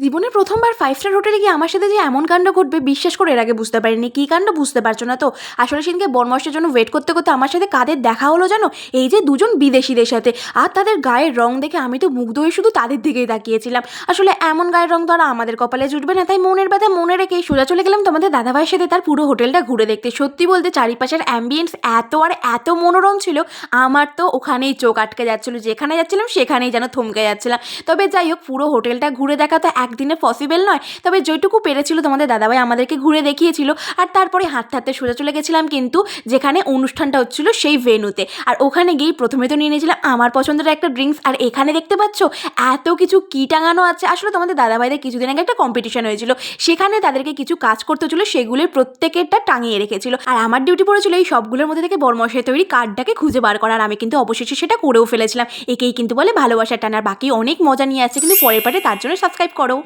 জীবনে প্রথমবার 5 স্টার হোটেলে গিয়ে আমার সাথে যে এমন কাণ্ড ঘটবে বিশ্বাস করে এর আগে বুঝতে পারিনি। কী কাণ্ড বুঝতে পারছো না তো? আসলে সেদিনকে বরমাসের জন্য ওয়েট করতে করতে আমার সাথে কাদের দেখা হলো জানো? এই যে দুজন বিদেশিদের সাথে। আর তাদের গায়ের রং দেখে আমি তো মুগ্ধ হয়ে শুধু তাদের দিকেই তাকিয়েছিলাম। আসলে এমন গায়ের রং তো আর আমাদের কপালে জুটবে না, তাই মনের ব্যথা মনে রেখে সোজা চলে গেলাম তোমাদের দাদাভাইয়ের সাথে তার পুরো হোটেলটা ঘুরে দেখতে। সত্যি বলতে চারিপাশের অ্যাম্বিয়েন্স এত আর এত মনোরম ছিল, আমার তো ওখানেই চোখ আটকে যাচ্ছিলো। যেখানে যাচ্ছিলাম সেখানেই যেন থমকে যাচ্ছিলাম। তবে যাই হোক, পুরো হোটেলটা ঘুরে দেখা তো একদিনে পসিবল নয়, তবে যেটুকু পেরেছিল তোমাদের দাদাভাই আমাদেরকে ঘুরে দেখিয়েছিল। আর তারপরে হাঁটতে হাঁটতে সোজা চলে গেছিলাম কিন্তু যেখানে অনুষ্ঠানটা হচ্ছিল সেই ভেন্যুতে। আর ওখানে গিয়েই প্রথমে তো নিয়ে নিয়েছিলাম আমার পছন্দের একটা ড্রিঙ্কস। আর এখানে দেখতে পাচ্ছ এত কিছু কি টাঙানো আছে। আসলে তোমাদের দাদাভাইদের কিছুদিন আগে একটা কম্পিটিশন হয়েছিল, সেখানে তাদেরকে কিছু কাজ করতে হচ্ছিল, সেগুলোর প্রত্যেকেরটা টাঙিয়ে রেখেছিল। আর আমার ডিউটি পড়েছিল এই সবগুলোর মধ্যে থেকে বরমশাই তৈরি কার্ডটাকে খুঁজে বার করার। আমি কিন্তু অবশেষে সেটা করেও ফেলেছিলাম। একেই কিন্তু বলে ভালোবাসার টান। আর বাকি অনেক মজা নিয়ে আসছে কিন্তু পরের পার্টে, তার জন্য সাবস্ক্রাইব করো।